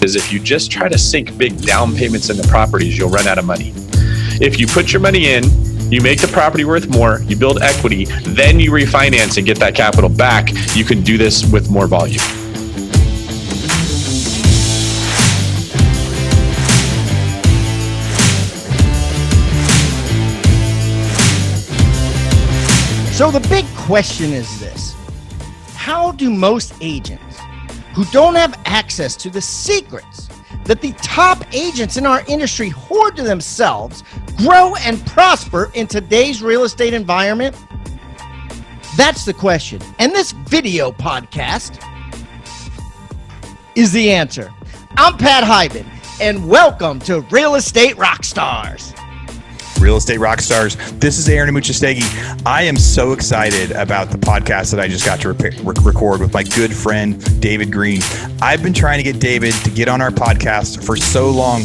is if you just try to sink big down payments into properties, you'll run out of money. If you put your money in, you make the property worth more, you build equity, then you refinance and get that capital back, you can do this with more volume. So the big question is this: how do most agents who don't have access to the secrets that the top agents in our industry hoard to themselves grow and prosper in today's real estate environment? That's the question. And this video podcast is the answer. I'm Pat Hyben, and welcome to Real Estate Rockstars. Real Estate Rockstars. This is Aaron Amuchastegui. I am so excited about the podcast that I just got to record with my good friend, David Greene. I've been trying to get David to get on our podcast for so long.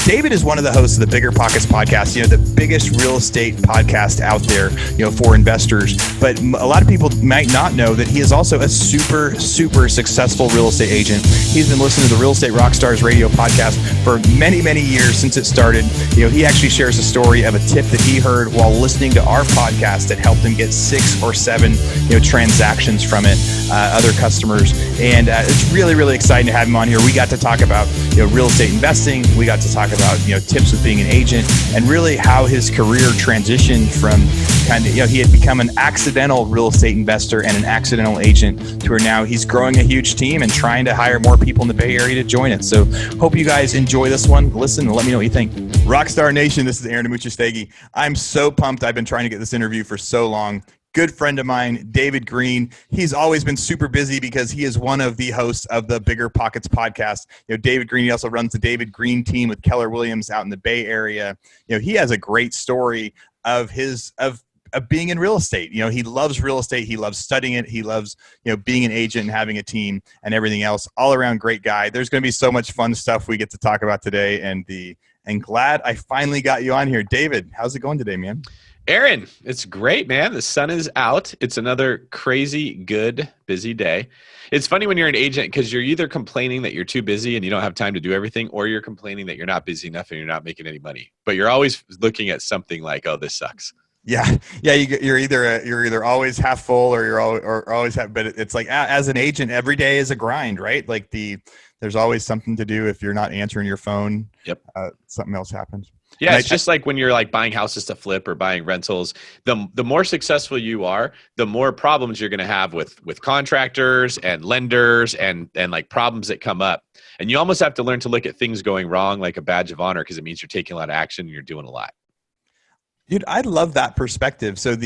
David is one of the hosts of the BiggerPockets Podcast, the biggest real estate podcast out there, for investors. But a lot of people might not know that he is also a super, super successful real estate agent. He's been listening to the Real Estate Rockstars radio podcast for many, many years since it started. He actually shares a story of a tip that he heard while listening to our podcast that helped him get 6 or 7, transactions from it, other customers. And it's really, really exciting to have him on here. We got to talk about, real estate investing. We got to talk about, tips with being an agent, and really how his career transitioned from he had become an accidental real estate investor and an accidental agent to where now he's growing a huge team and trying to hire more people in the Bay Area to join it. So hope you guys enjoy this one. Listen and let me know what you think. Rockstar Nation, this is Aaron Amuchastegui. I'm so pumped. I've been trying to get this interview for so long. Good friend of mine, David Greene. He's always been super busy because he is one of the hosts of the BiggerPockets Podcast. David Greene, he also runs the David Greene team with Keller Williams out in the Bay Area. He has a great story of being in real estate. He loves real estate. He loves studying it. He loves, being an agent and having a team and everything else. All around great guy. There's going to be so much fun stuff we get to talk about today, and glad I finally got you on here. David, how's it going today, man? Aaron, it's great, man. The sun is out. It's another crazy, good, busy day. It's funny when you're an agent because you're either complaining that you're too busy and you don't have time to do everything, or you're complaining that you're not busy enough and you're not making any money. But you're always looking at something like, oh, this sucks. Yeah. You're either always half full or you're always half. But it's like, as an agent, every day is a grind, right? Like there's always something to do. If you're not answering your phone, yep, something else happens. Yeah, it's just like when you're like buying houses to flip or buying rentals. The more successful you are, the more problems you're going to have with contractors and lenders and like problems that come up. And you almost have to learn to look at things going wrong like a badge of honor, because it means you're taking a lot of action and you're doing a lot. Dude, I love that perspective. So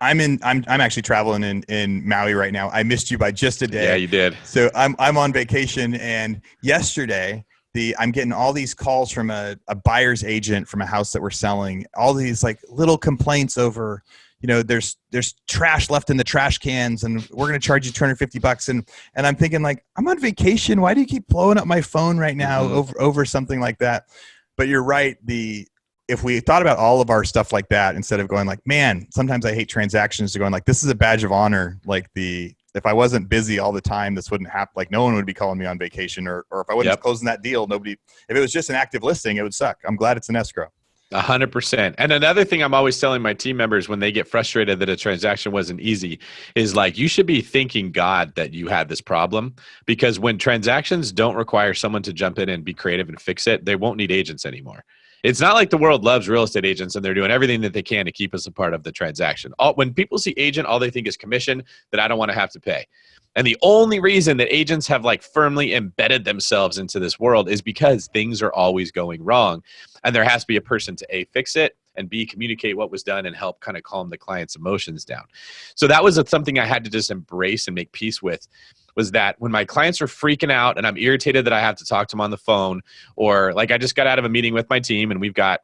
I'm actually traveling in Maui right now. I missed you by just a day. Yeah, you did. So I'm on vacation, and yesterday I'm getting all these calls from a buyer's agent from a house that we're selling. All these like little complaints over, there's trash left in the trash cans, and we're going to charge you $250. And I'm thinking, like, I'm on vacation. Why do you keep blowing up my phone right now over something like that? But you're right. If we thought about all of our stuff like that, instead of going like, man, sometimes I hate transactions, to going like, this is a badge of honor. Like if I wasn't busy all the time, this wouldn't happen. Like no one would be calling me on vacation, or if I wasn't closing that deal, if it was just an active listing, it would suck. I'm glad it's an escrow. 100%. And another thing I'm always telling my team members when they get frustrated that a transaction wasn't easy is like, you should be thanking God that you had this problem, because when transactions don't require someone to jump in and be creative and fix it, they won't need agents anymore. It's not like the world loves real estate agents and they're doing everything that they can to keep us a part of the transaction. When people see agent, all they think is commission that I don't want to have to pay. And the only reason that agents have like firmly embedded themselves into this world is because things are always going wrong. And there has to be a person to A, fix it, and B, communicate what was done and help kind of calm the client's emotions down. So that was something I had to just embrace and make peace with, was that when my clients are freaking out and I'm irritated that I have to talk to them on the phone, or like I just got out of a meeting with my team and we've got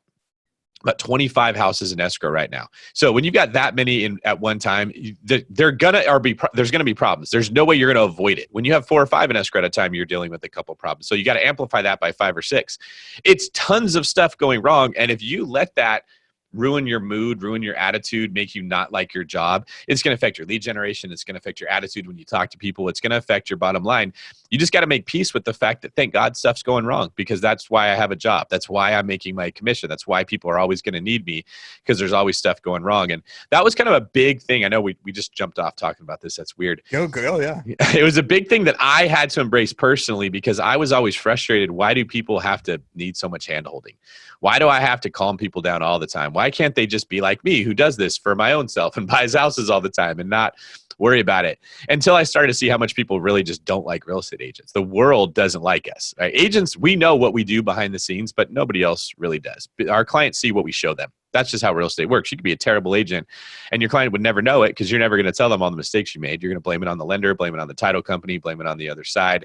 about 25 houses in escrow right now. So when you've got that many in at one time, there's going to be problems. There's no way you're going to avoid it. When you have 4 or 5 in escrow at a time, you're dealing with a couple problems. So you got to amplify that by 5 or 6. It's tons of stuff going wrong. And if you let that ruin your mood, ruin your attitude, make you not like your job. It's going to affect your lead generation. It's going to affect your attitude when you talk to people. It's going to affect your bottom line. You just got to make peace with the fact that, thank God, stuff's going wrong, because that's why I have a job. That's why I'm making my commission. That's why people are always going to need me, because there's always stuff going wrong. And that was kind of a big thing. I know we just jumped off talking about this. That's weird. Go, yeah. It was a big thing that I had to embrace personally, because I was always frustrated. Why do people have to need so much hand-holding? Why do I have to calm people down all the time? Why can't they just be like me, who does this for my own self and buys houses all the time and not worry about it? Until I started to see how much people really just don't like real estate agents. The world doesn't like us. Right? Agents, we know what we do behind the scenes, but nobody else really does. Our clients see what we show them. That's just how real estate works. You could be a terrible agent and your client would never know it, because you're never going to tell them all the mistakes you made. You're going to blame it on the lender, blame it on the title company, blame it on the other side.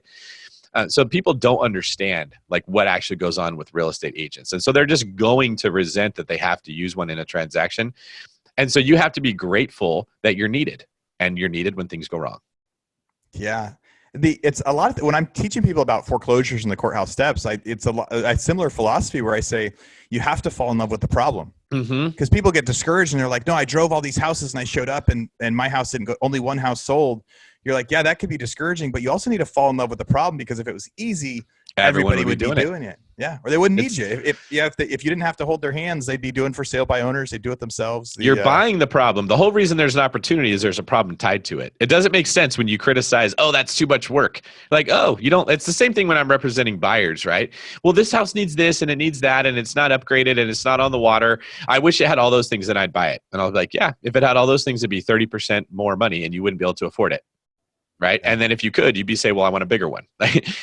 So people don't understand like what actually goes on with real estate agents. And so they're just going to resent that they have to use one in a transaction. And so you have to be grateful that you're needed, and you're needed when things go wrong. Yeah. It's a lot of, when I'm teaching people about foreclosures and the courthouse steps, it's a similar philosophy where I say, you have to fall in love with the problem. Because people get discouraged and they're like, no, I drove all these houses and I showed up and my house didn't go, only one house sold. You're like, yeah, that could be discouraging, but you also need to fall in love with the problem, because if it was easy, everybody would be doing it. Yeah. Or they wouldn't need you. If you didn't have to hold their hands, they'd be doing for sale by owners. They'd do it themselves. You're buying the problem. The whole reason there's an opportunity is there's a problem tied to it. It doesn't make sense when you criticize, oh, that's too much work. Like, oh, you don't, it's the same thing when I'm representing buyers, right? Well, this house needs this and it needs that and it's not upgraded and it's not on the water. I wish it had all those things, then I'd buy it. And I was like, yeah, if it had all those things, it'd be 30% more money and you wouldn't be able to afford it. Right. And then if you could, you'd be say, well, I want a bigger one.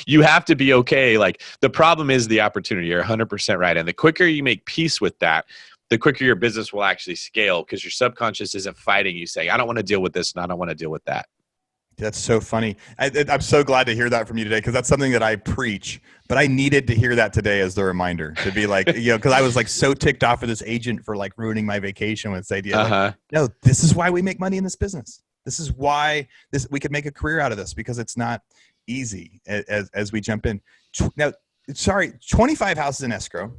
You have to be okay. Like, the problem is the opportunity. You're 100% right. And the quicker you make peace with that, the quicker your business will actually scale, because your subconscious isn't fighting you saying, I don't want to deal with this and I don't want to deal with that. That's so funny. I'm so glad to hear that from you today, because that's something that I preach, but I needed to hear that today as the reminder to be like, because I was like so ticked off of this agent for like ruining my vacation with this idea. Like, no, this is why we make money in this business. This is why we could make a career out of this, because it's not easy as we jump in. Now, 25 houses in escrow.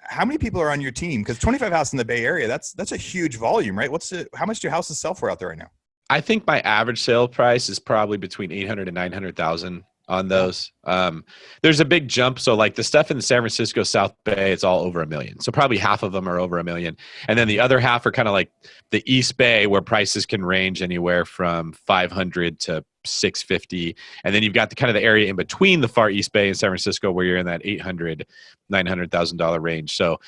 How many people are on your team? Because 25 houses in the Bay Area, that's a huge volume, right? How much do houses sell for out there right now? I think my average sale price is probably between 800 and 900,000 on those. There's a big jump. So like the stuff in the San Francisco South Bay, it's all over $1 million. So probably half of them are over $1 million. And then the other half are kind of like the East Bay, where prices can range anywhere from 500 to 650. And then you've got the kind of the area in between the far East Bay and San Francisco, where you're in that $800,000, $900,000 range. So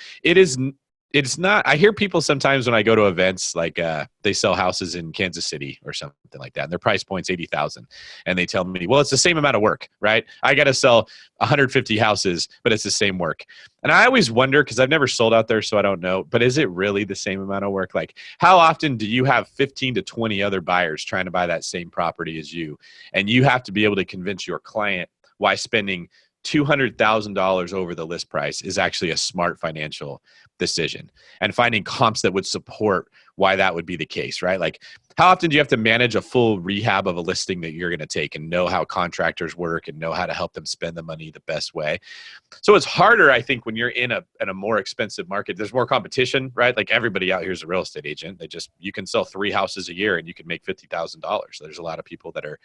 it's not, I hear people sometimes when I go to events, like they sell houses in Kansas City or something like that, and their price point's 80,000. And they tell me, well, it's the same amount of work, right? I got to sell 150 houses, but it's the same work. And I always wonder, because I've never sold out there, so I don't know, but is it really the same amount of work? Like, how often do you have 15 to 20 other buyers trying to buy that same property as you? And you have to be able to convince your client why spending $200,000 over the list price is actually a smart financial decision, and finding comps that would support why that would be the case, right? Like, how often do you have to manage a full rehab of a listing that you're going to take, and know how contractors work and know how to help them spend the money the best way? So it's harder, I think, when you're in a more expensive market. There's more competition, right? Like, everybody out here is a real estate agent. You can sell 3 houses a year and you can make $50,000. So there's a lot of people that are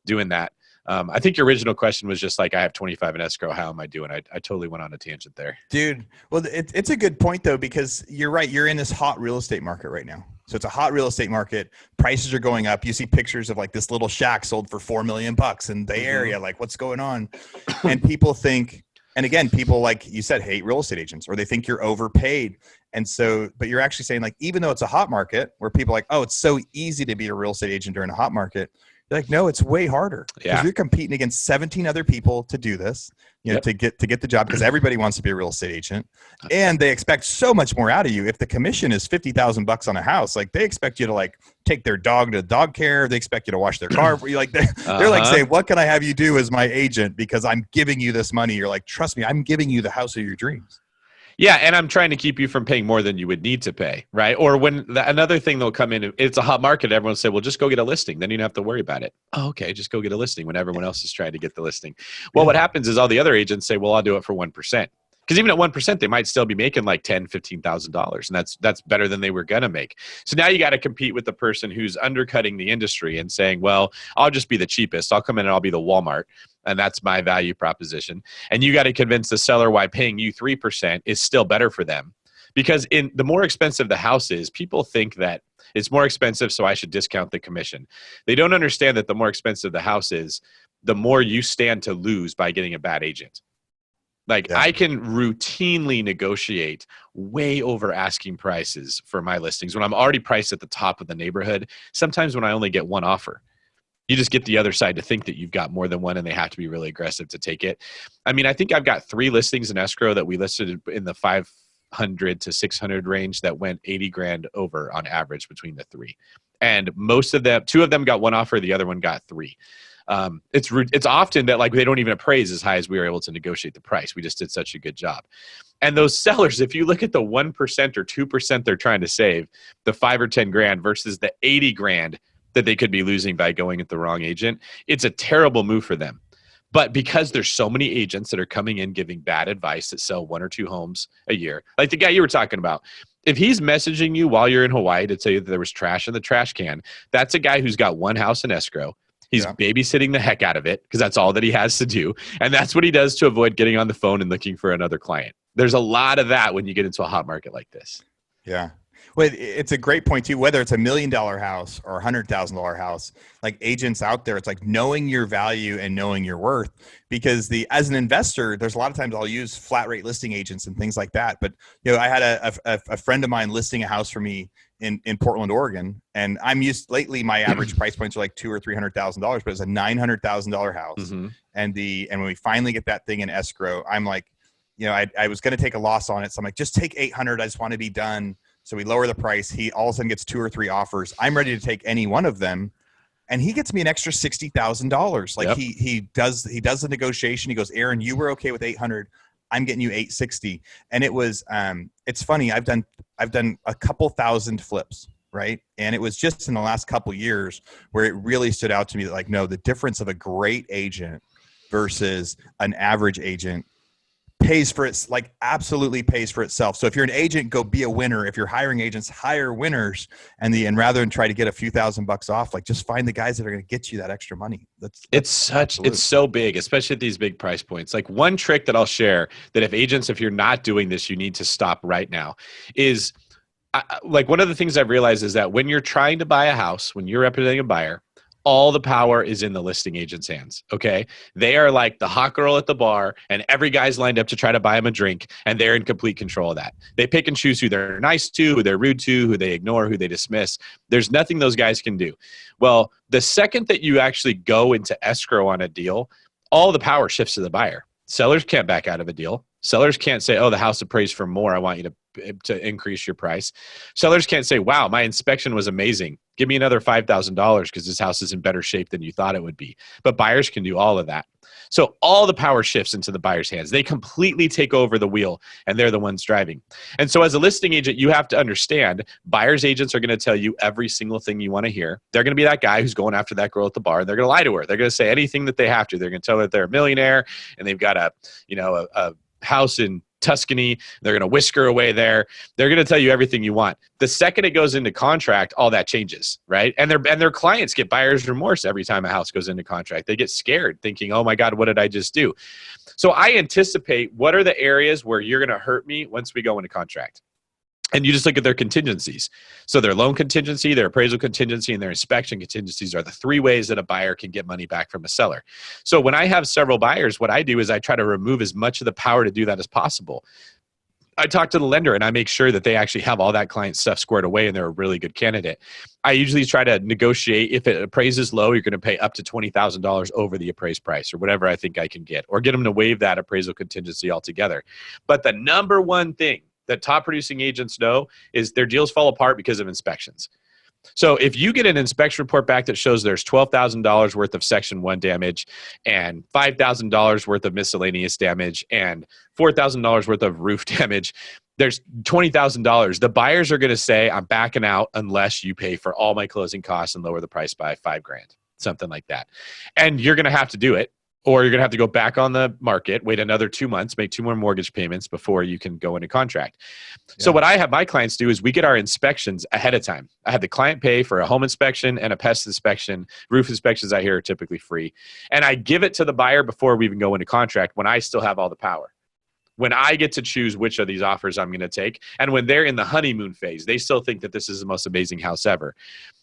doing that. I think your original question was just like, I have 25 in escrow. How am I doing? I totally went on a tangent there. Dude, well, it's a good point though, because you're right. You're in this hot real estate market right now. So it's a hot real estate market. Prices are going up. You see pictures of like this little shack sold for $4 million in the area. Like, what's going on? And people think, and again, people, like you said, hate real estate agents, or they think you're overpaid. And so, but you're actually saying, like, even though it's a hot market where people are like, oh, it's so easy to be a real estate agent during a hot market. You're like, no, it's way harder, because you're competing against 17 other people to do this, to get the job, because everybody wants to be a real estate agent, and they expect so much more out of you. If the commission is $50,000 on a house, like, they expect you to like take their dog to dog care. They expect you to wash their car. They're like saying, what can I have you do as my agent? Because I'm giving you this money. You're like, trust me, I'm giving you the house of your dreams. Yeah, and I'm trying to keep you from paying more than you would need to pay, right? Or when another thing that'll come in, it's a hot market, everyone will say, well, just go get a listing. Then you don't have to worry about it. Oh, okay, just go get a listing when everyone else is trying to get the listing. Well, what happens is all the other agents say, well, I'll do it for 1%. Because even at 1%, they might still be making like $10,000, $15,000. And that's better than they were going to make. So now you got to compete with the person who's undercutting the industry and saying, well, I'll just be the cheapest. I'll come in and I'll be the Walmart. And that's my value proposition. And you got to convince the seller why paying you 3% is still better for them. Because in the more expensive the house is, people think that it's more expensive, so I should discount the commission. They don't understand that the more expensive the house is, the more you stand to lose by getting a bad agent. Like, I can routinely negotiate way over asking prices for my listings when I'm already priced at the top of the neighborhood. Sometimes when I only get one offer, you just get the other side to think that you've got more than one, and they have to be really aggressive to take it. I mean, I think I've got 3 listings in escrow that we listed in the 500 to 600 range that went 80 grand over on average between the 3. And most of them, 2 of them got 1 offer, the other one got 3. It's often that like they don't even appraise as high as we were able to negotiate the price. We just did such a good job. And those sellers, if you look at the 1% or 2% they're trying to save, the 5 or 10 grand versus the 80 grand that they could be losing by going at the wrong agent, it's a terrible move for them. But because there's so many agents that are coming in giving bad advice that sell 1 or 2 homes a year, like the guy you were talking about, if he's messaging you while you're in Hawaii to tell you that there was trash in the trash can, that's a guy who's got 1 house in escrow. He's babysitting the heck out of it because that's all that he has to do. And that's what he does to avoid getting on the phone and looking for another client. There's a lot of that when you get into a hot market like this. Yeah. Well, it's a great point too, whether it's $1 million house or $100,000 house, like agents out there, it's like knowing your value and knowing your worth, because as an investor, there's a lot of times I'll use flat rate listing agents and things like that. But, I had a friend of mine listing a house for me in Portland, Oregon. And lately my average price points are like $200,000 or $300,000, but it's a $900,000 house. Mm-hmm. And when we finally get that thing in escrow, I'm like, I was going to take a loss on it. So I'm like, just take 800. I just want to be done. So we lower the price. He all of a sudden gets 2 or 3 offers. I'm ready to take any one of them. And he gets me an extra $60,000. Like he does the negotiation. He goes, Aaron, you were okay with 800. I'm getting you 860. And it was, it's funny. I've done a couple thousand flips, right? And it was just in the last couple years where it really stood out to me that like, no, the difference of a great agent versus an average agent pays for it, like absolutely pays for itself. So if you're an agent, go be a winner. If you're hiring agents, hire winners. And rather than try to get a few $1,000 off, like just find the guys that are going to get you that extra money. It's so big, especially at these big price points. Like one trick that I'll share that if you're not doing this, you need to stop right now is like one of the things I've realized is that when you're trying to buy a house, when you're representing a buyer, all the power is in the listing agent's hands, okay? They are like the hot girl at the bar, and every guy's lined up to try to buy them a drink, and they're in complete control of that. They pick and choose who they're nice to, who they're rude to, who they ignore, who they dismiss. There's nothing those guys can do. Well, the second that you actually go into escrow on a deal, all the power shifts to the buyer. Sellers can't back out of a deal. Sellers can't say, oh, the house appraised for more. I want you to increase your price. Sellers can't say, wow, my inspection was amazing. Give me another $5,000 because this house is in better shape than you thought it would be. But buyers can do all of that. So all the power shifts into the buyer's hands. They completely take over the wheel, and they're the ones driving. And so as a listing agent, you have to understand buyer's agents are going to tell you every single thing you want to hear. They're going to be that guy who's going after that girl at the bar. They're going to lie to her. They're going to say anything that they have to. They're going to tell her that they're a millionaire and they've got a house in Tuscany. They're going to whisk her away there. They're going to tell you everything you want. The second it goes into contract, all that changes, right? And their clients get buyer's remorse every time a house goes into contract. They get scared thinking, oh my God, what did I just do? So I anticipate what are the areas where you're going to hurt me once we go into contract. And you just look at their contingencies. So their loan contingency, their appraisal contingency, and their inspection contingencies are the 3 ways that a buyer can get money back from a seller. So when I have several buyers, what I do is I try to remove as much of the power to do that as possible. I talk to the lender and I make sure that they actually have all that client stuff squared away and they're a really good candidate. I usually try to negotiate. If it appraises low, you're going to pay up to $20,000 over the appraised price or whatever I think I can get, or get them to waive that appraisal contingency altogether. But the number one thing that top producing agents know is their deals fall apart because of inspections. So if you get an inspection report back that shows there's $12,000 worth of Section 1 damage and $5,000 worth of miscellaneous damage and $4,000 worth of roof damage, there's $20,000. The buyers are going to say, I'm backing out unless you pay for all my closing costs and lower the price by $5,000, something like that. And you're going to have to do it. or you're going to have to go back on the market, wait another 2 months, make 2 more mortgage payments before you can go into contract. So what I have my clients do is we get our inspections ahead of time. I have the client pay for a home inspection and a pest inspection. Roof inspections I hear are typically free. And I give it to the buyer before we even go into contract when I still have all the power. When I get to choose which of these offers I'm going to take. And when they're in the honeymoon phase, they still think that this is the most amazing house ever.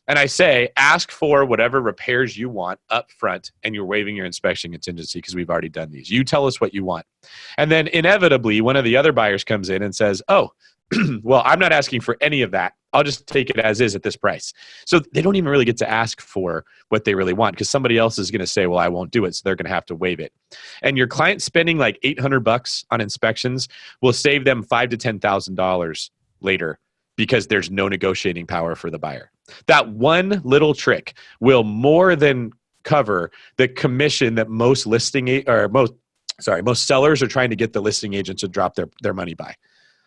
And I say, ask for whatever repairs you want up front, and you're waiving your inspection contingency because we've already done these. You tell us what you want. And then inevitably, one of the other buyers comes in and says, oh, well, I'm not asking for any of that. I'll just take it as is at this price. So they don't even really get to ask for what they really want because somebody else is going to say, well, I won't do it. So they're going to have to waive it. And your client spending like $800 on inspections will save them $5,000 to $10,000 later because there's no negotiating power for the buyer. That one little trick will more than cover the commission that most sellers are trying to get the listing agent to drop their money by.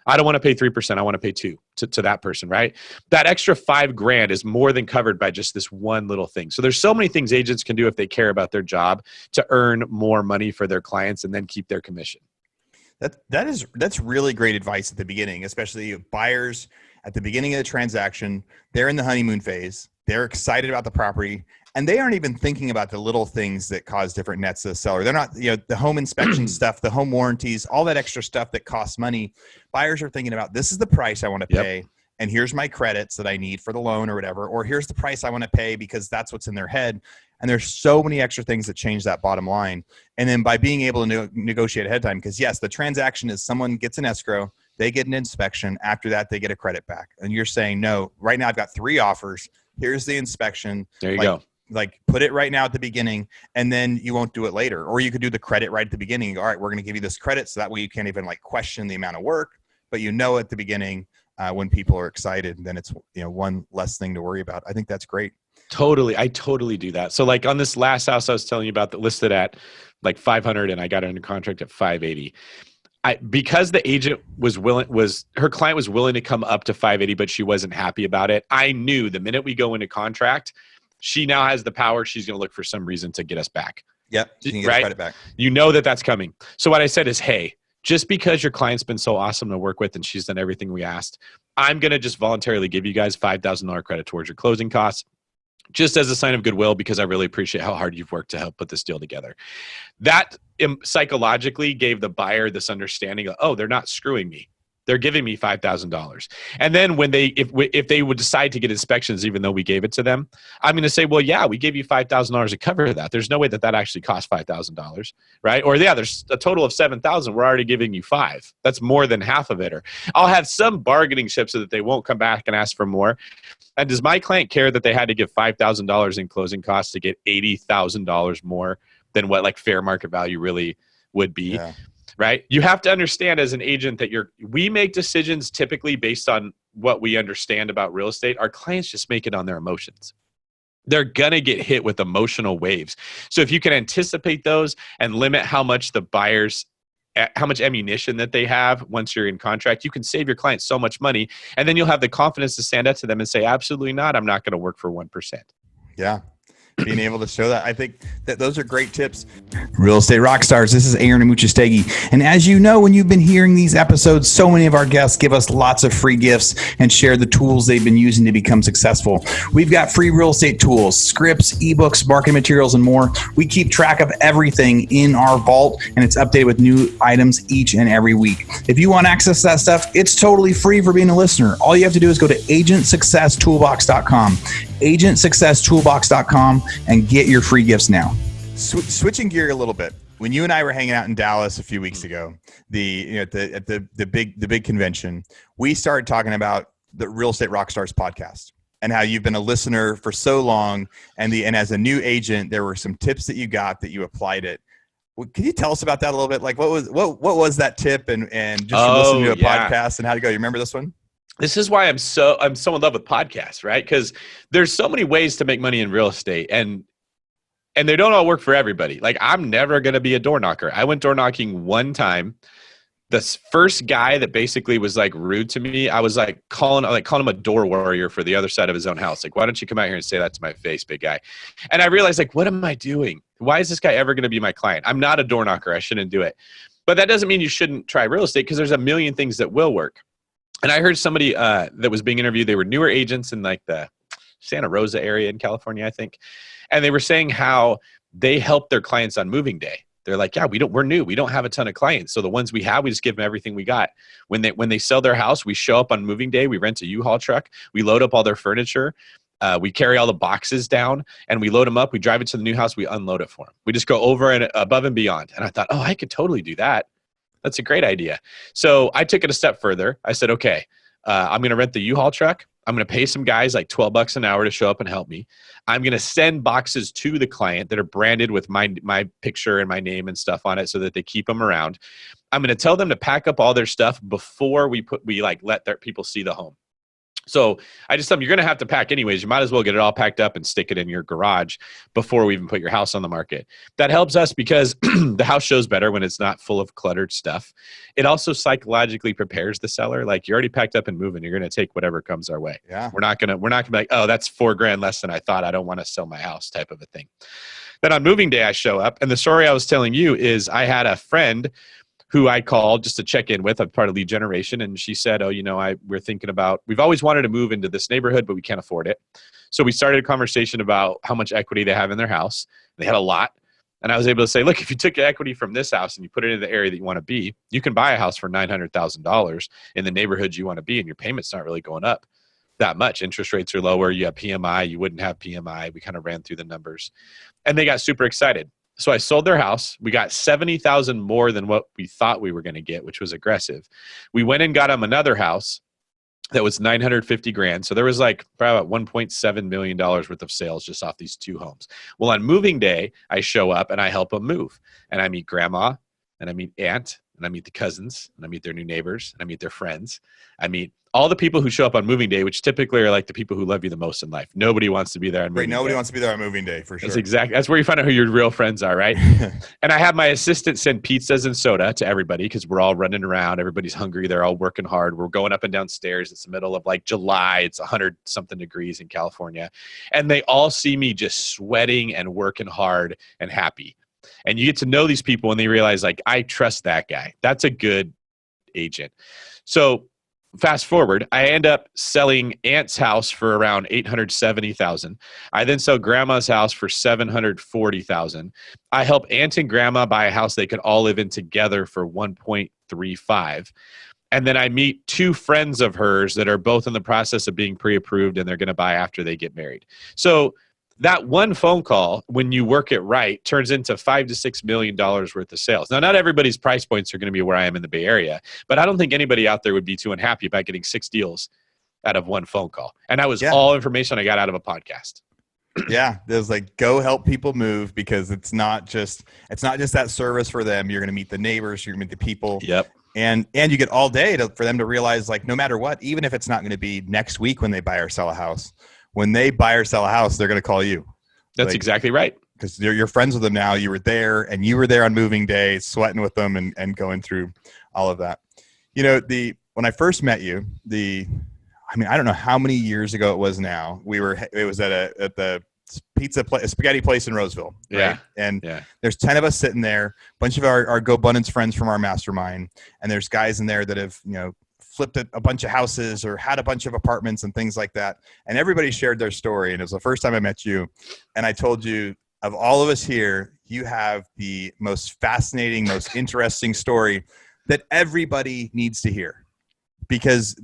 I don't want to pay 3%. I want to pay 2% to that person, right? That extra $5,000 is more than covered by just this one little thing. So there's so many things agents can do if they care about their job to earn more money for their clients and then keep their commission. That's really great advice at the beginning, especially buyers at the beginning of the transaction. They're in the honeymoon phase. They're excited about the property, and they aren't even thinking about the little things that cause different nets to the seller. They're not, the home inspection stuff, the home warranties, all that extra stuff that costs money. Buyers are thinking about, this is the price I want to pay, and here's my credits that I need for the loan or whatever, or here's the price I want to pay because that's what's in their head. And there's so many extra things that change that bottom line. And then by being able to negotiate ahead of time, because yes, the transaction is someone gets an escrow, they get an inspection. After that, they get a credit back. And you're saying, no, right now I've got 3 offers. Here's the inspection. There you go. Like put it right now at the beginning, and then you won't do it later. Or you could do the credit right at the beginning. All right, we're going to give you this credit. So that way you can't even question the amount of work, but at the beginning when people are excited, then it's, one less thing to worry about. I think that's great. Totally. I totally do that. So like on this last house I was telling you about that listed at like 500 and I got it under contract at 580. Because the agent her client was willing to come up to 580, but she wasn't happy about it. I knew the minute we go into contract, she now has the power. She's going to look for some reason to get us back. Yep. She can get credit back. That's coming. So what I said is, hey, just because your client's been so awesome to work with and she's done everything we asked, I'm going to just voluntarily give you guys $5,000 credit towards your closing costs, just as a sign of goodwill, because I really appreciate how hard you've worked to help put this deal together. That psychologically gave the buyer this understanding of, oh, they're not screwing me. They're giving me $5,000. And then when if they would decide to get inspections, even though we gave it to them, I'm going to say, well, yeah, we gave you $5,000 to cover that. There's no way that actually costs $5,000, right? Or yeah, there's a total of $7,000. We're already giving you $5,000. That's more than half of it. Or I'll have some bargaining chip so that they won't come back and ask for more. And does my client care that they had to give $5,000 in closing costs to get $80,000 more than what like fair market value really would be? Yeah. Right? You have to understand as an agent that we make decisions typically based on what we understand about real estate. Our clients just make it on their emotions. They're going to get hit with emotional waves. So if you can anticipate those and limit how much ammunition that they have once you're in contract, you can save your clients so much money. And then you'll have the confidence to stand up to them and say, absolutely not. I'm not going to work for 1%. Yeah. Being able to show that. I think that those are great tips. Real Estate Rockstars, this is Aaron Amuchastegui. And as you know, when you've been hearing these episodes, so many of our guests give us lots of free gifts and share the tools they've been using to become successful. We've got free real estate tools, scripts, ebooks, marketing materials, and more. We keep track of everything in our vault, and it's updated with new items each and every week. If you want access to that stuff, it's totally free for being a listener. All you have to do is go to agentsuccesstoolbox.com, agentsuccesstoolbox.com, and get your free gifts now. Switching gear a little bit. When you and I were hanging out in Dallas a few weeks ago, at the big convention, we started talking about the Real Estate Rockstars podcast and how you've been a listener for so long, and as a new agent, there were some tips that you got that you applied it. Can you tell us about that a little bit? Like what was that tip and just listening to a podcast and how to go? You remember this one? This is why I'm so in love with podcasts, right? Because there's so many ways to make money in real estate, and they don't all work for everybody. Like I'm never going to be a door knocker. I went door knocking one time. The first guy that basically was like rude to me, I was like calling him a door warrior for the other side of his own house. Like, why don't you come out here and say that to my face, big guy? And I realized, like, what am I doing? Why is this guy ever going to be my client? I'm not a door knocker. I shouldn't do it. But that doesn't mean you shouldn't try real estate, because there's a million things that will work. And I heard somebody that was being interviewed. They were newer agents in like the Santa Rosa area in California, I think. And they were saying how they help their clients on moving day. They're like, yeah, we're new. We don't have a ton of clients. So the ones we have, we just give them everything we got. When they sell their house, we show up on moving day. We rent a U-Haul truck. We load up all their furniture. We carry all the boxes down and we load them up. We drive it to the new house. We unload it for them. We just go over and above and beyond. And I thought, oh, I could totally do that. That's a great idea. So I took it a step further. I said, okay, I'm going to rent the U-Haul truck. I'm going to pay some guys like $12 an hour to show up and help me. I'm going to send boxes to the client that are branded with my picture and my name and stuff on it so that they keep them around. I'm going to tell them to pack up all their stuff before we let their people see the home. So I just tell them, you're going to have to pack anyways. You might as well get it all packed up and stick it in your garage before we even put your house on the market. That helps us because the house shows better when it's not full of cluttered stuff. It also psychologically prepares the seller. Like, you're already packed up and moving. You're going to take whatever comes our way. Yeah. We're not going to be like, oh, that's $4,000 less than I thought. I don't want to sell my house type of a thing. Then on moving day, I show up. And the story I was telling you is I had a friend who I called just to check in with. I'm part of lead generation. And she said, oh, we're thinking about, we've always wanted to move into this neighborhood, but we can't afford it. So we started a conversation about how much equity they have in their house. They had a lot. And I was able to say, look, if you took equity from this house and you put it in the area that you want to be, you can buy a house for $900,000 in the neighborhood you want to be. And your payment's not really going up that much. Interest rates are lower. You have PMI. You wouldn't have PMI. We kind of ran through the numbers and they got super excited. So I sold their house. We got $70,000 more than what we thought we were going to get, which was aggressive. We went and got them another house that was $950,000. So there was like probably about $1.7 million worth of sales just off these two homes. Well, on moving day, I show up and I help them move. And I meet grandma and I meet aunt and I meet the cousins and I meet their new neighbors and I meet their friends. I meet all the people who show up on moving day, which typically are like the people who love you the most in life. Nobody wants to be there on moving day. Nobody wants to be there on moving day, for sure. That's where you find out who your real friends are, right? And I have my assistant send pizzas and soda to everybody because we're all running around. Everybody's hungry. They're all working hard. We're going up and down stairs. It's the middle of like July. It's 100-something degrees in California. And they all see me just sweating and working hard and happy. And you get to know these people and they realize, like, I trust that guy. That's a good agent. So fast forward, I end up selling Aunt's house for around $870,000. I then sell Grandma's house for $740,000. I help Aunt and Grandma buy a house they could all live in together for $1.35. And then I meet two friends of hers that are both in the process of being pre-approved and they're going to buy after they get married. So that one phone call, when you work it right, turns into $5 to $6 million worth of sales. Now, not everybody's price points are going to be where I am in the Bay Area, but I don't think anybody out there would be too unhappy about getting 6 deals out of one phone call. And that was all information I got out of a podcast. Yeah, there's like, go help people move, because it's not just that service for them. You're going to meet the neighbors, you're going to meet the people. Yep. And you get all day for them to realize, like, no matter what, even if it's not going to be next week when they buy or sell a house, when they buy or sell a house, they're going to call you. That's exactly right. Because you're friends with them now. You were there, and you were there on moving day, sweating with them and going through all of that. When I first met you, I don't know how many years ago it was now. It was at the spaghetti place in Roseville. Right? Yeah. And there's 10 of us sitting there, a bunch of our GoBundance friends from our mastermind. And there's guys in there that have, flipped a bunch of houses or had a bunch of apartments and things like that. And everybody shared their story. And it was the first time I met you. And I told you, of all of us here, you have the most fascinating, most interesting story that everybody needs to hear, because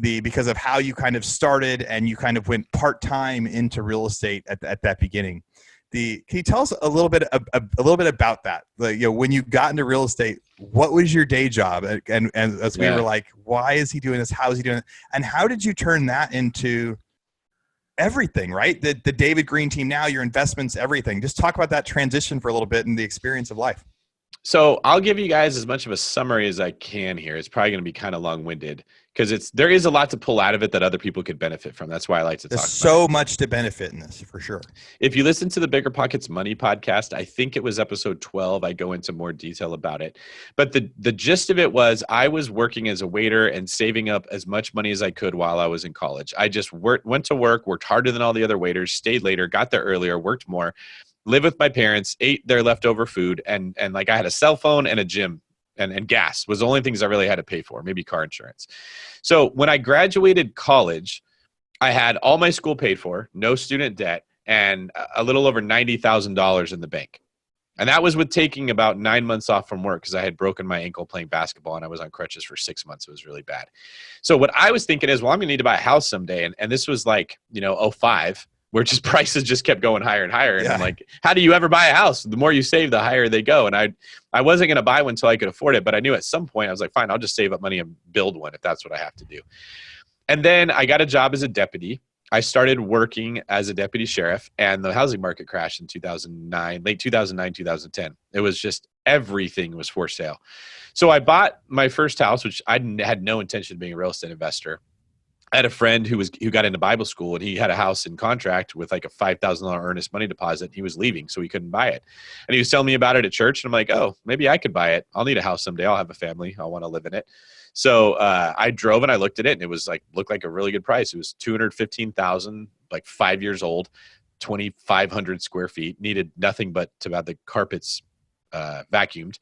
of how you kind of started and you kind of went part-time into real estate at that beginning. Can you tell us a little bit about that? Like, when you got into real estate, what was your day job? And as we were like, why is he doing this? How is he doing it? And how did you turn that into everything, right? The David Greene team now, your investments, everything. Just talk about that transition for a little bit and the experience of life. So I'll give you guys as much of a summary as I can here. It's probably going to be kind of long-winded because there is a lot to pull out of it that other people could benefit from. That's why I like to talk about it. There's so much to benefit in this, for sure. If you listen to the BiggerPockets Money podcast, I think it was episode 12. I go into more detail about it. But the gist of it was, I was working as a waiter and saving up as much money as I could while I was in college. I just went to work, worked harder than all the other waiters, stayed later, got there earlier, worked more. lived with my parents, ate their leftover food, and like I had a cell phone and a gym and gas was the only things I really had to pay for, maybe car insurance. So when I graduated college, I had all my school paid for, no student debt, and a little over $90,000 in the bank. And that was with taking about 9 months off from work because I had broken my ankle playing basketball and I was on crutches for 6 months. It was really bad. So what I was thinking is, well, I'm going to need to buy a house someday. And this was like, 05, where just prices just kept going higher and higher. And I'm like, how do you ever buy a house? The more you save, the higher they go. And I wasn't going to buy one until I could afford it. But I knew at some point I was like, fine, I'll just save up money and build one if that's what I have to do. And then I got a job as a deputy. I started working as a deputy sheriff, and the housing market crashed in 2009, late 2009, 2010. It was just everything was for sale. So I bought my first house, which I had no intention of being a real estate investor. I had a friend who got into Bible school, and he had a house in contract with like a $5,000 earnest money deposit. He was leaving, so he couldn't buy it. And he was telling me about it at church, and I'm like, oh, maybe I could buy it. I'll need a house someday. I'll have a family. I'll want to live in it. So I drove and I looked at it, and it was looked like a really good price. It was $215,000, like 5 years old, 2,500 square feet, needed nothing but to have the carpets vacuumed.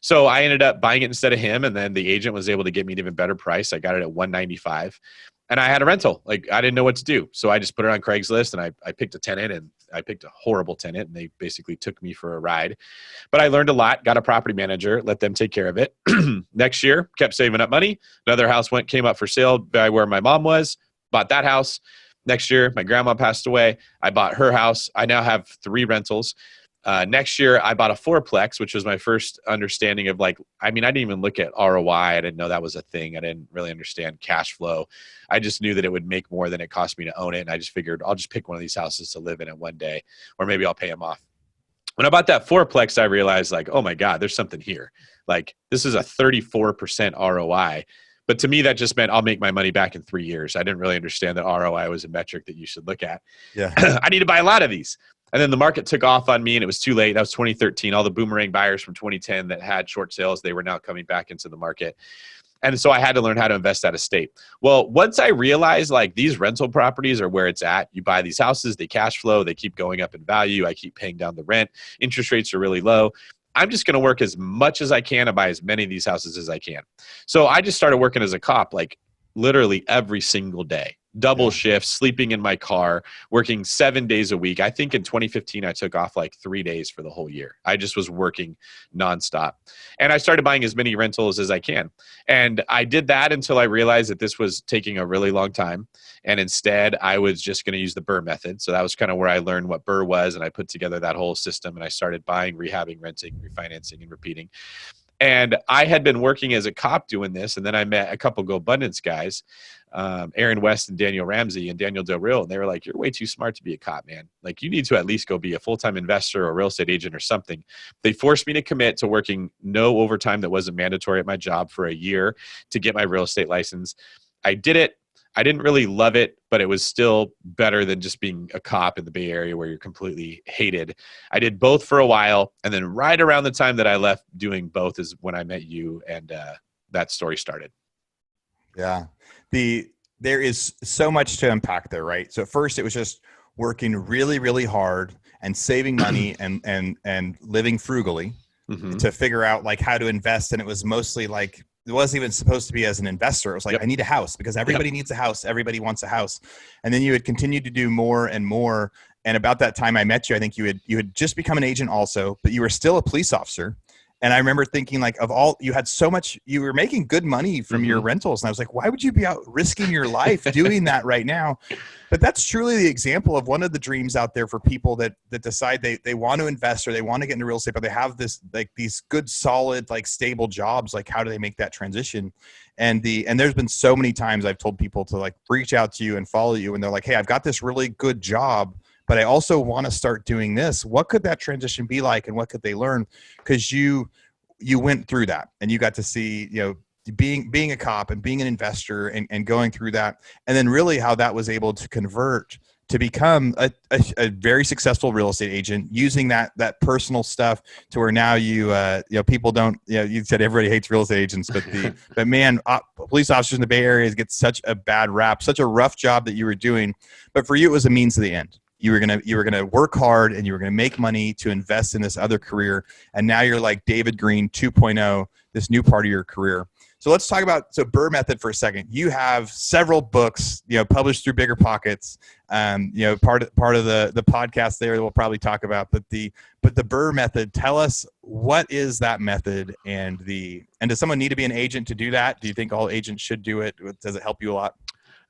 So I ended up buying it instead of him. And then the agent was able to get me an even better price. I got it at $195,000. And I had a rental. Like, I didn't know what to do. So I just put it on Craigslist, and I picked a tenant, and I picked a horrible tenant, and they basically took me for a ride. But I learned a lot, got a property manager, let them take care of it. Next year, kept saving up money. Another house came up for sale by where my mom was, bought that house. Next year, my grandma passed away. I bought her house. I now have 3 rentals. Next year, I bought a 4-plex, which was my first understanding of I didn't even look at ROI. I didn't know that was a thing. I didn't really understand cash flow. I just knew that it would make more than it cost me to own it. And I just figured I'll just pick one of these houses to live in it one day, or maybe I'll pay them off. When I bought that 4-plex, I realized oh my God, there's something here. This is a 34% ROI. But to me, that just meant I'll make my money back in 3 years. I didn't really understand that ROI was a metric that you should look at. Yeah. I need to buy a lot of these. And then the market took off on me, and it was too late. That was 2013. All the boomerang buyers from 2010 that had short sales, they were now coming back into the market. And so I had to learn how to invest out of state. Well, once I realized these rental properties are where it's at, you buy these houses, they cash flow, they keep going up in value. I keep paying down the rent. Interest rates are really low. I'm just going to work as much as I can to buy as many of these houses as I can. So I just started working as a cop, literally every single day. Double shifts, sleeping in my car, working 7 days a week. I think in 2015, I took off 3 days for the whole year. I just was working nonstop. And I started buying as many rentals as I can. And I did that until I realized that this was taking a really long time. And instead, I was just going to use the BRRRR method. So that was kind of where I learned what BRRRR was. And I put together that whole system, and I started buying, rehabbing, renting, refinancing, and repeating. And I had been working as a cop doing this. And then I met a couple GoAbundance guys, Aaron West and Daniel Ramsey and Daniel Del Real. And they were like, you're way too smart to be a cop, man. You need to at least go be a full-time investor or a real estate agent or something. They forced me to commit to working no overtime that wasn't mandatory at my job for a year to get my real estate license. I did it. I didn't really love it, but it was still better than just being a cop in the Bay Area where you're completely hated. I did both for a while. And then right around the time that I left doing both is when I met you, and that story started. Yeah. There is so much to unpack there, right? So at first it was just working really, really hard and saving money and living frugally to figure out how to invest. And it was mostly it wasn't even supposed to be as an investor. It was I need a house because everybody needs a house. Everybody wants a house. And then you had continued to do more and more. And about that time I met you, I think you had just become an agent also, but you were still a police officer. And I remember thinking you had so much, you were making good money from your rentals. And I was like, why would you be out risking your life doing that right now? But that's truly the example of one of the dreams out there for people that decide they want to invest or they want to get into real estate, but they have this, these good, solid, stable jobs. How do they make that transition? And there's been so many times I've told people to reach out to you and follow you. And they're like, hey, I've got this really good job, but I also want to start doing this. What could that transition be like, and what could they learn? Because you went through that, and you got to see, being a cop and being an investor and going through that, and then really how that was able to convert to become a very successful real estate agent, using that personal stuff to where now people don't, you said everybody hates real estate agents, but man, police officers in the Bay Area get such a bad rap, such a rough job that you were doing, but for you, it was a means to the end. You were gonna work hard, and you were gonna make money to invest in this other career. And now you're like David Greene 2.0, this new part of your career. So let's talk about BRRRR method for a second. You have several books, published through BiggerPockets. Part of the podcast there we'll probably talk about. But the BRRRR method. Tell us, what is that method, and does someone need to be an agent to do that? Do you think all agents should do it? Does it help you a lot?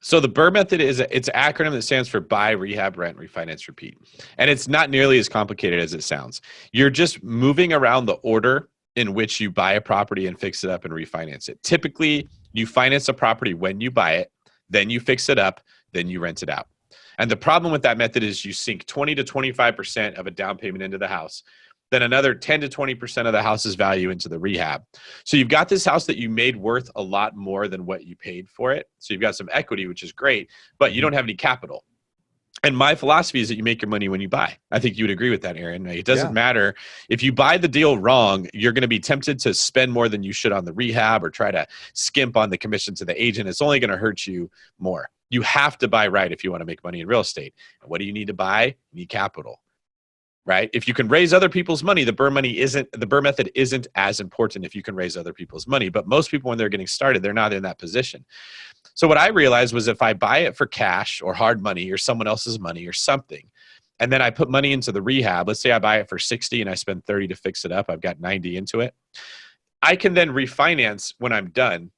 So the BRRRR method it's an acronym that stands for buy, rehab, rent, refinance, repeat. And it's not nearly as complicated as it sounds. You're just moving around the order in which you buy a property and fix it up and refinance it. Typically, you finance a property when you buy it, then you fix it up, then you rent it out. And the problem with that method is you sink 20 to 25% of a down payment into the house, then another 10 to 20% of the house's value into the rehab. So you've got this house that you made worth a lot more than what you paid for it. So you've got some equity, which is great, but you don't have any capital. And my philosophy is that you make your money when you buy. I think you would agree with that, Aaron. It doesn't matter. If you buy the deal wrong, you're going to be tempted to spend more than you should on the rehab or try to skimp on the commission to the agent. It's only going to hurt you more. You have to buy right if you want to make money in real estate. And what do you need to buy? You need capital, right? If you can raise other people's money, the BRRRR method isn't as important if you can raise other people's money. But most people, when they're getting started, they're not in that position. So what I realized was if I buy it for cash or hard money or someone else's money or something, and then I put money into the rehab, let's say I buy it for 60 and I spend 30 to fix it up, I've got 90 into it. I can then refinance when I'm done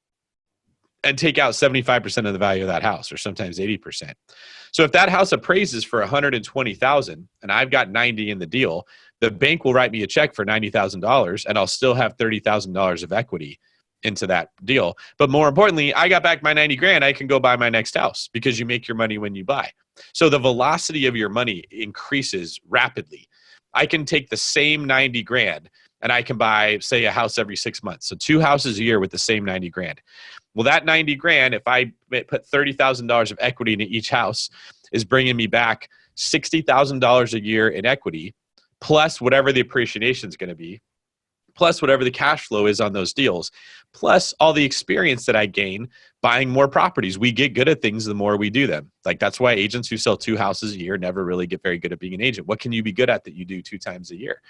and take out 75% of the value of that house, or sometimes 80%. So if that house appraises for $120,000 and I've got 90 in the deal, the bank will write me a check for $90,000 and I'll still have $30,000 of equity into that deal. But more importantly, I got back my 90 grand. I can go buy my next house because you make your money when you buy. So the velocity of your money increases rapidly. I can take the same 90 grand and I can buy, say, a house every 6 months. So 2 houses a year with the same 90 grand. Well, that 90 grand, if I put $30,000 of equity into each house, is bringing me back $60,000 a year in equity, plus whatever the appreciation is going to be, plus whatever the cash flow is on those deals, plus all the experience that I gain buying more properties. We get good at things the more we do them. Like, that's why agents who sell 2 houses a year never really get very good at being an agent. What can you be good at that you do 2 times a year?